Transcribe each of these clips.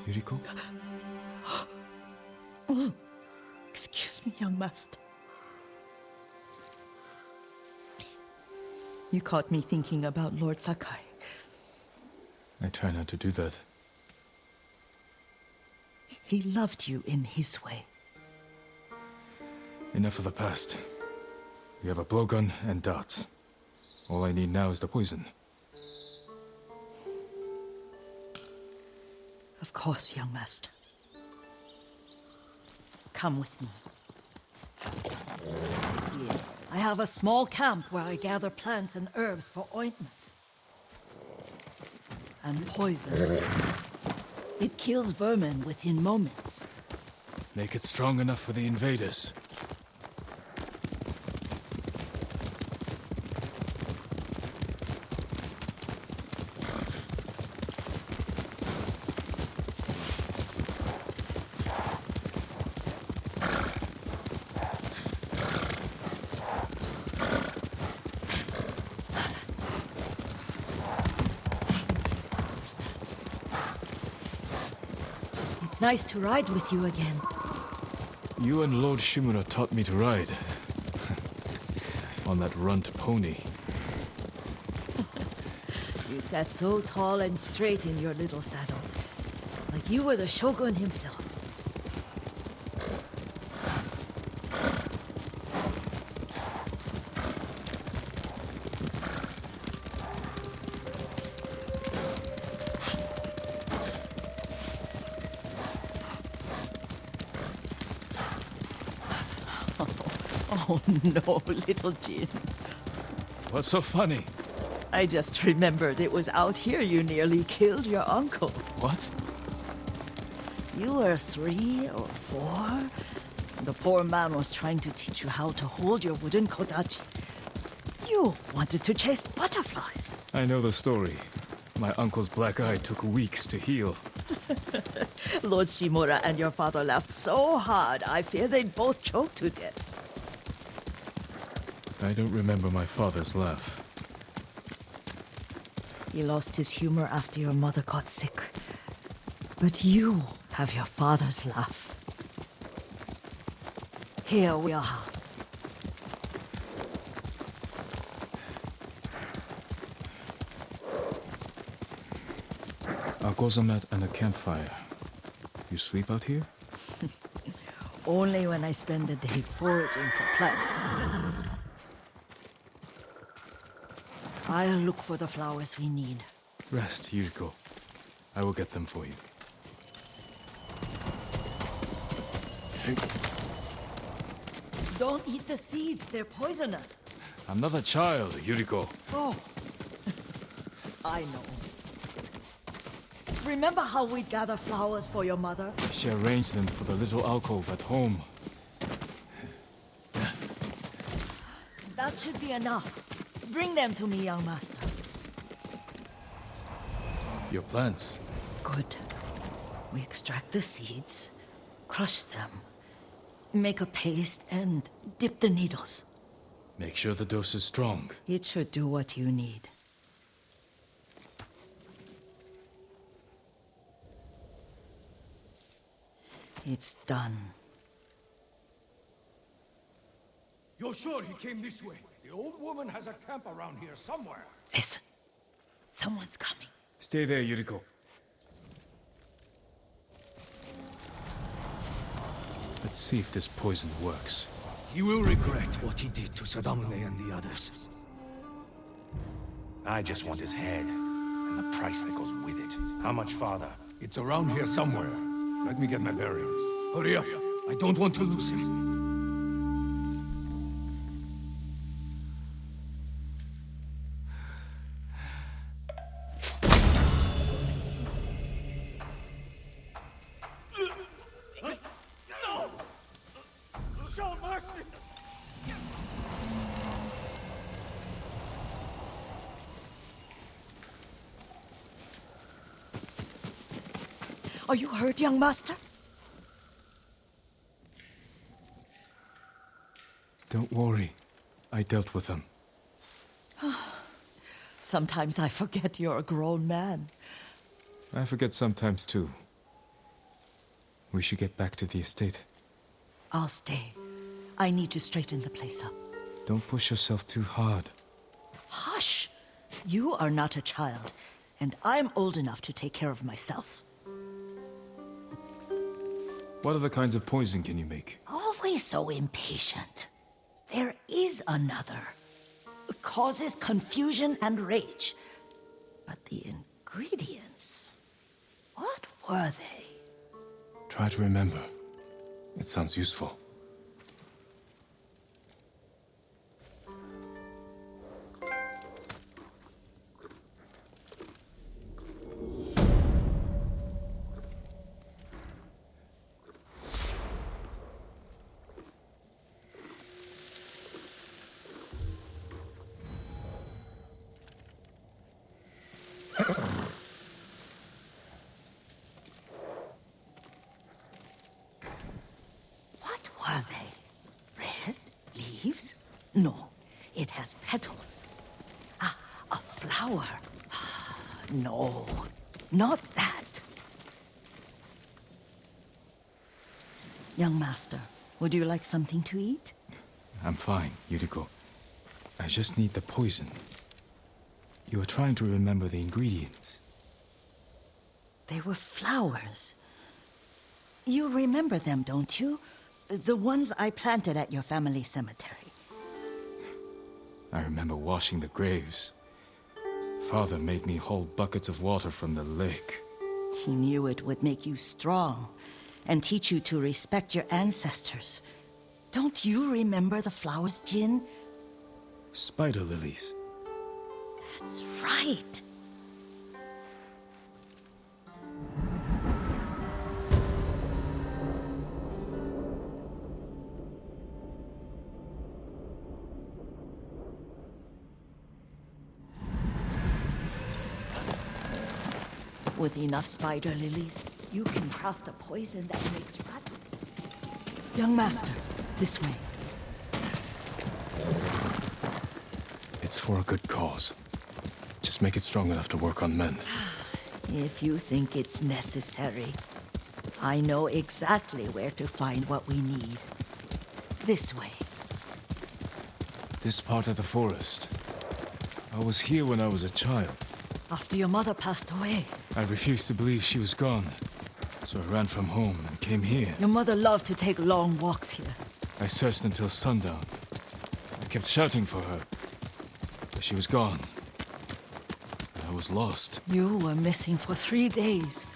Yuriko? Oh, excuse me, young master. You caught me thinking about Lord Sakai. I try not to do that. He loved you in his way. Enough of the past. We have a blowgun and darts. All I need now is the poison. Of course, young master. Come with me. Here, I have a small camp where I gather plants and herbs for ointments. And poison. It kills vermin within moments. Make it strong enough for the invaders. It's nice to ride with you again. You and Lord Shimura taught me to ride. On that runt pony. You sat so tall and straight in your little saddle. Like you were the shogun himself. Oh no, little Jin. What's so funny? I just remembered it was out here you nearly killed your uncle. What? You were 3 or 4. The poor man was trying to teach you how to hold your wooden kodachi. You wanted to chase butterflies. I know the story. My uncle's black eye took weeks to heal. Lord Shimura and your father laughed so hard, I fear they'd both choke to death. I don't remember my father's laugh. He lost his humor after your mother got sick. But you have your father's laugh. Here we are. A gozamat and a campfire. You sleep out here? Only when I spend the day foraging for plants. I'll look for the flowers we need. Rest, Yuriko. I will get them for you. Don't eat the seeds, they're poisonous. I'm not a child, Yuriko. Oh, I know. Remember how we'd gather flowers for your mother? She arranged them for the little alcove at home. That should be enough. Bring them to me, young master. Your plants. Good. We extract the seeds, crush them, make a paste, and dip the needles. Make sure the dose is strong. It should do what you need. It's done. You're sure he came this way? The old woman has a camp around here somewhere. Listen. Someone's coming. Stay there, Yuriko. Let's see if this poison works. He will regret what he did to Sadamune and the others. I just want his head, and the price that goes with it. How much farther? It's around here somewhere. Let me get my bearings. Hurry up. I don't want to lose him. Show mercy! Are you hurt, young master? Don't worry. I dealt with them. Sometimes I forget you're a grown man. I forget sometimes too. We should get back to the estate. I'll stay. I need to straighten the place up. Don't push yourself too hard. Hush! You are not a child, and I'm old enough to take care of myself. What other kinds of poison can you make? Always so impatient. There is another. It causes confusion and rage. But the ingredients... what were they? Try to remember. It sounds useful. What were they? Red? Leaves? No, it has petals. Ah, a flower. No, not that. Young master, would you like something to eat? I'm fine, Yuriko. I just need the poison. You are trying to remember the ingredients. They were flowers. You remember them, don't you? The ones I planted at your family cemetery. I remember washing the graves. Father made me hold buckets of water from the lake. He knew it would make you strong and teach you to respect your ancestors. Don't you remember the flowers, Jin? Spider lilies. That's right. With enough spider lilies, you can craft a poison that makes rats... Young master, this way. It's for a good cause. Just make it strong enough to work on men. If you think it's necessary, I know exactly where to find what we need. This way. This part of the forest. I was here when I was a child. After your mother passed away. I refused to believe she was gone. So I ran from home and came here. Your mother loved to take long walks here. I searched until sundown. I kept shouting for her. But she was gone. I was lost. You were missing for 3 days.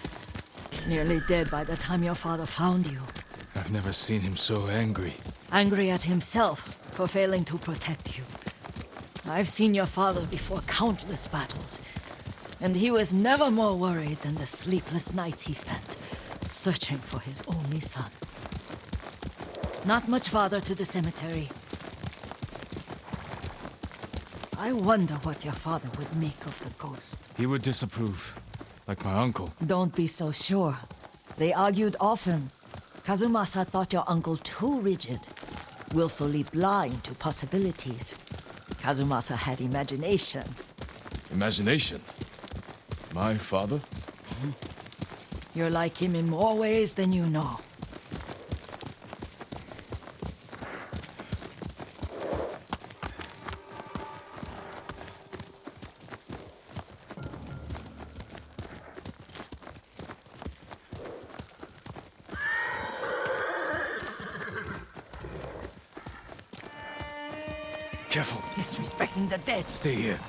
Nearly dead by the time your father found you. I've never seen him so angry. Angry at himself for failing to protect you. I've seen your father before countless battles. And he was never more worried than the sleepless nights he spent searching for his only son. Not much farther to the cemetery. I wonder what your father would make of the ghost. He would disapprove, like my uncle. Don't be so sure. They argued often. Kazumasa thought your uncle too rigid, willfully blind to possibilities. Kazumasa had imagination. Imagination? My father? You're like him in more ways than you know. Careful. Disrespecting the dead. Stay here.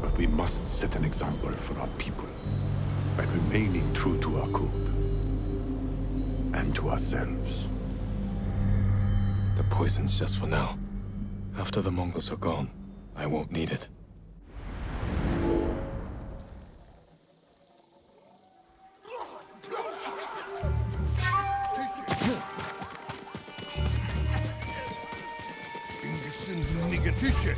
But we must set an example for our people by remaining true to our code and to ourselves. The poison's just for now. After the Mongols are gone, I won't need it. get this shit.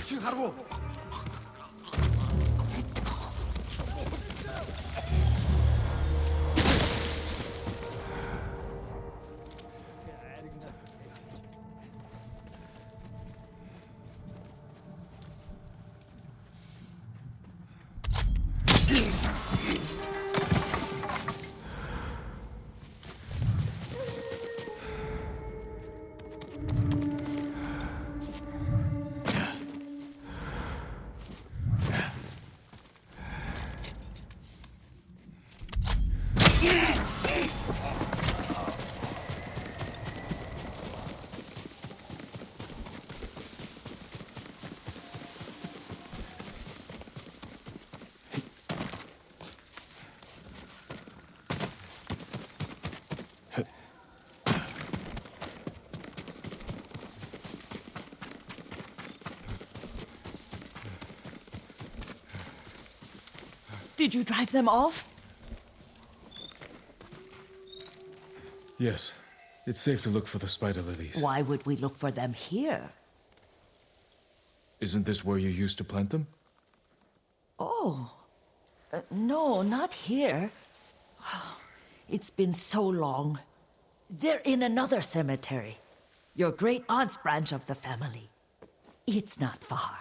지금 가라고. Did you drive them off? Yes. It's safe to look for the spider lilies. Why would we look for them here? Isn't this where you used to plant them? Oh. No, not here. It's been so long. They're in another cemetery. Your great aunt's branch of the family. It's not far.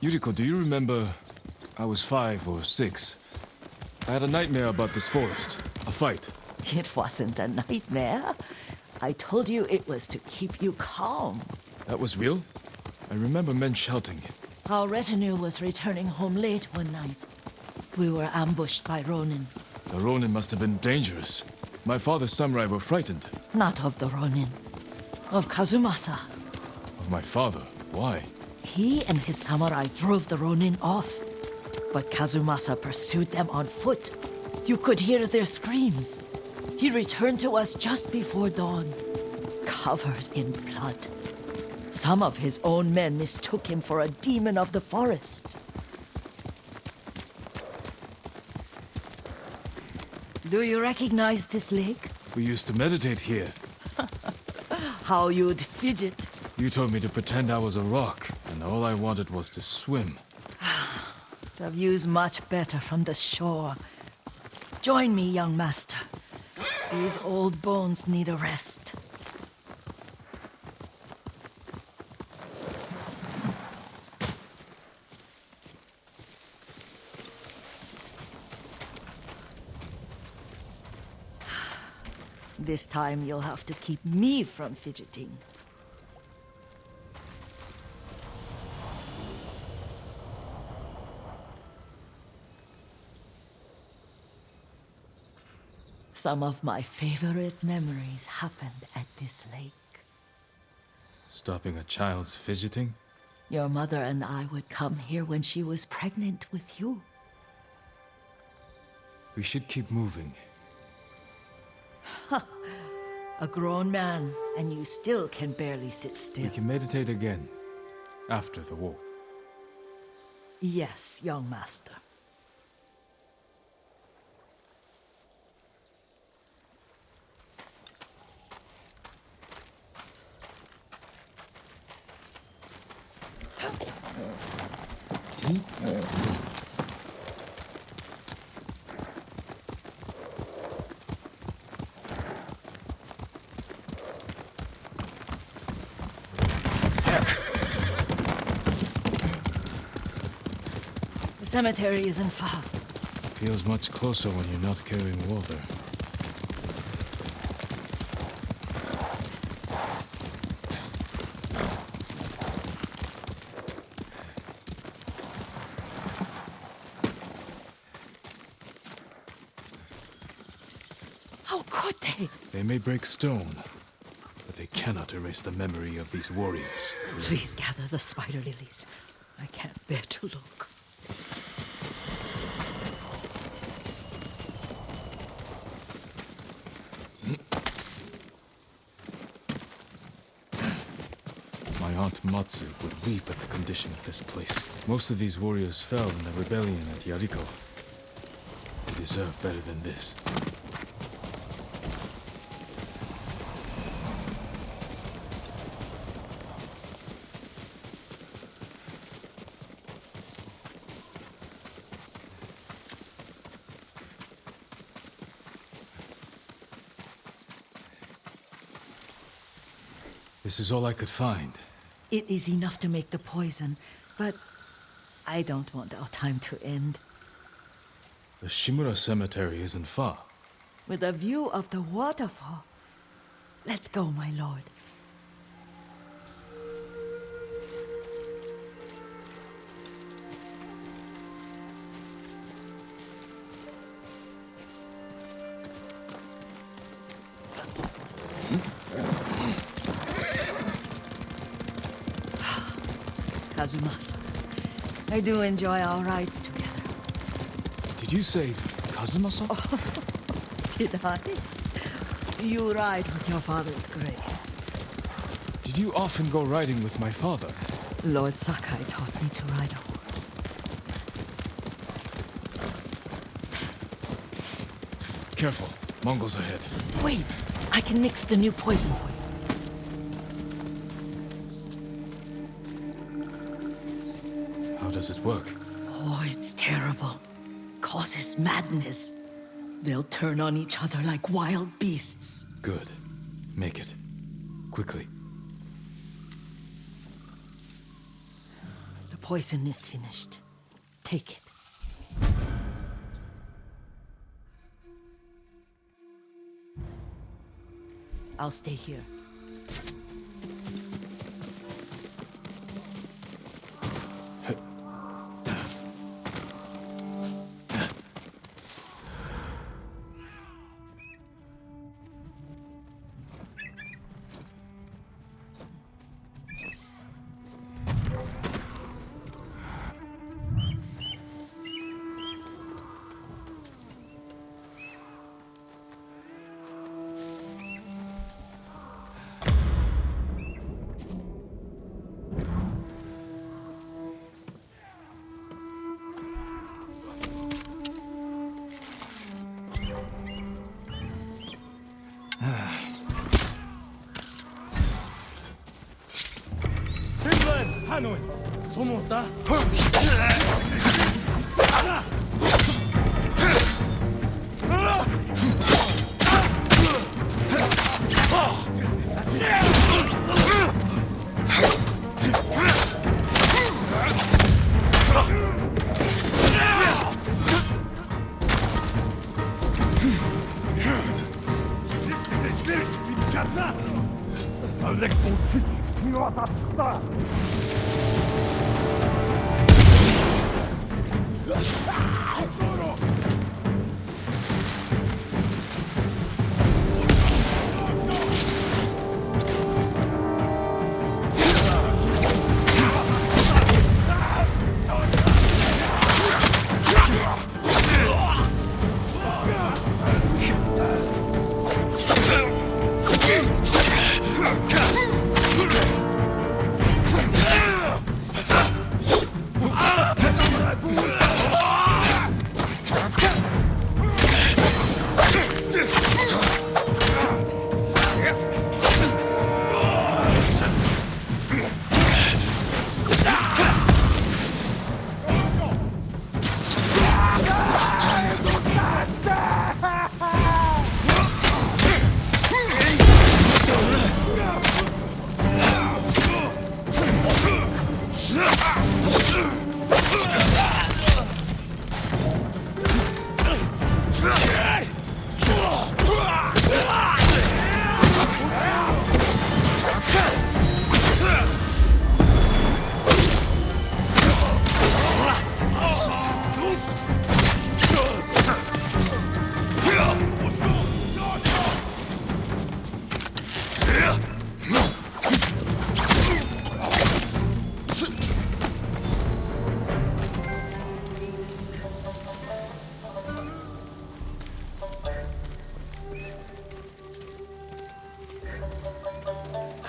Yuriko, do you remember? I was 5 or 6. I had a nightmare about this forest. A fight. It wasn't a nightmare. I told you it was to keep you calm. That was real? I remember men shouting. Our retinue was returning home late one night. We were ambushed by Ronin. The Ronin must have been dangerous. My father's samurai were frightened. Not of the Ronin. Of Kazumasa. Of my father? Why? He and his samurai drove the Ronin off. But Kazumasa pursued them on foot. You could hear their screams. He returned to us just before dawn. covered in blood. Some of his own men mistook him for a demon of the forest. Do you recognize this lake? We used to meditate here. How you'd fidget. You told me to pretend I was a rock, and all I wanted was to swim. The view's much better from the shore. Join me, young master. These old bones need a rest. This time you'll have to keep me from fidgeting. Some of my favorite memories happened at this lake. Stopping a child's fidgeting? Your mother and I would come here when she was pregnant with you. We should keep moving. A grown man, and you still can barely sit still. We can meditate again, after the war. Yes, young master. The cemetery isn't far. Feels much closer when you're not carrying water. How could they? They may break stone, but they cannot erase the memory of these warriors. Please gather the spider lilies. I can't bear to look. My Aunt Matsu would weep at the condition of this place. Most of these warriors fell in the rebellion at Yariko. They deserve better than this. This is all I could find. It is enough to make the poison, but I don't want our time to end. The Shimura Cemetery isn't far. With a view of the waterfall. Let's go, my lord. Kazumasa, I do enjoy our rides together. Did you say Kazumasa? Did I? You ride with your father's grace. Did you often go riding with my father? Lord Sakai taught me to ride a horse. Careful, Mongols ahead. Wait, I can mix the new poison for you. How does it work? Oh, it's terrible. Causes madness. They'll turn on each other like wild beasts. Good. Make it. Quickly. The poison is finished. Take it. I'll stay here. そう思った。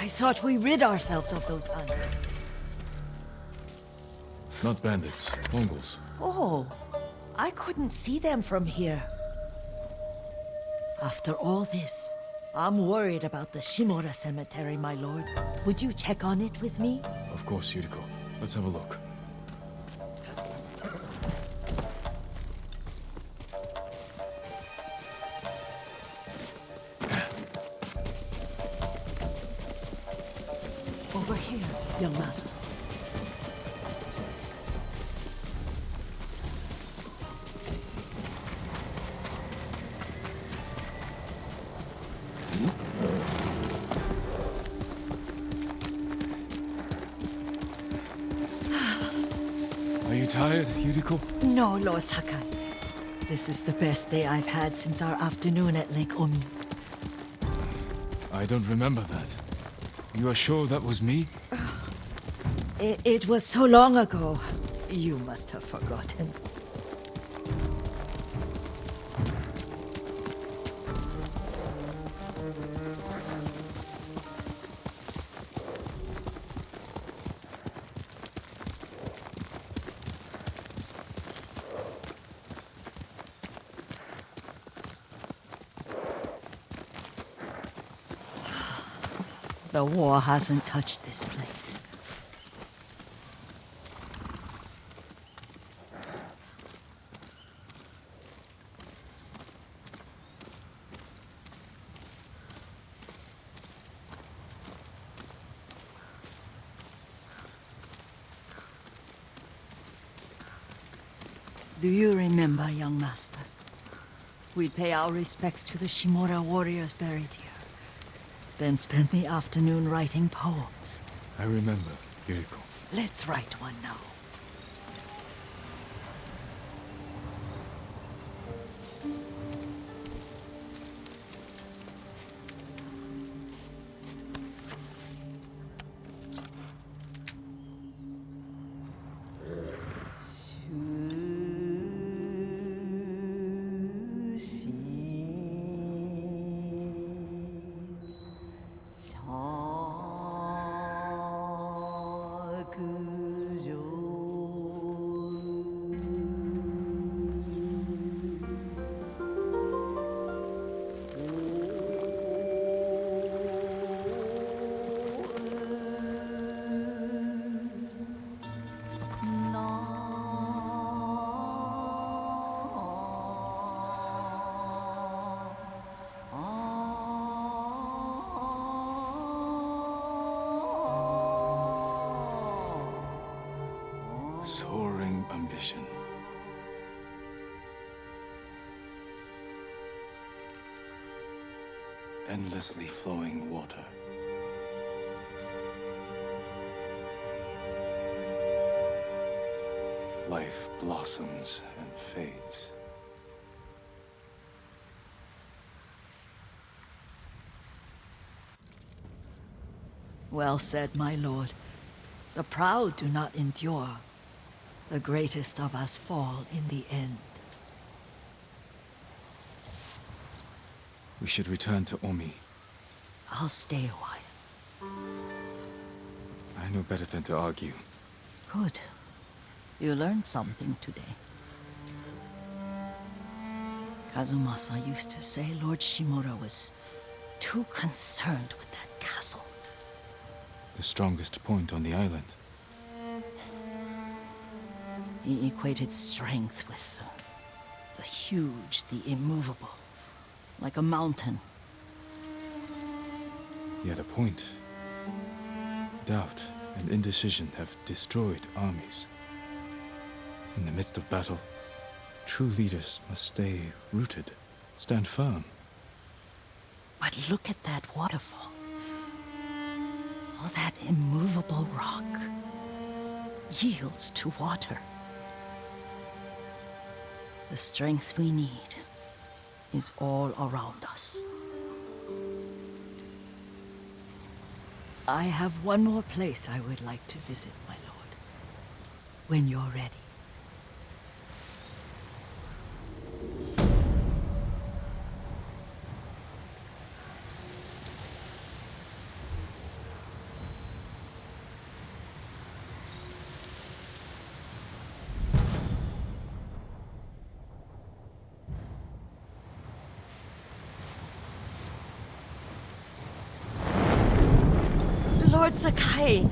I thought we rid ourselves of those bandits. Not bandits, Mongols. Oh, I couldn't see them from here. After all this, I'm worried about the Shimura cemetery, my lord. Would you check on it with me? Of course, Yuriko. Let's have a look. Over here, young master. Are you tired, Yuriko? No, Lord Sakai. This is the best day I've had since our afternoon at Lake Omi. I don't remember that. You are sure that was me? It was so long ago. You must have forgotten. The war hasn't touched this place. Do you remember, young master? We'd pay our respects to the Shimura warriors buried here. Then spend the afternoon writing poems. I remember, Yuriko. Let's write one now. 그저 ambition. Endlessly flowing water. Life blossoms and fades. Well said, my lord. The proud do not endure. The greatest of us fall in the end. We should return to Omi. I'll stay a while. I know better than to argue. Good. You learned something today. Kazumasa used to say Lord Shimura was too concerned with that castle. The strongest point on the island. He equated strength with the huge, the immovable, like a mountain. He had a point. Doubt and indecision have destroyed armies. In the midst of battle, true leaders must stay rooted, stand firm. But look at that waterfall. All that immovable rock yields to water. The strength we need is all around us. I have one more place I would like to visit, my lord. When you're ready. Lord Sakai,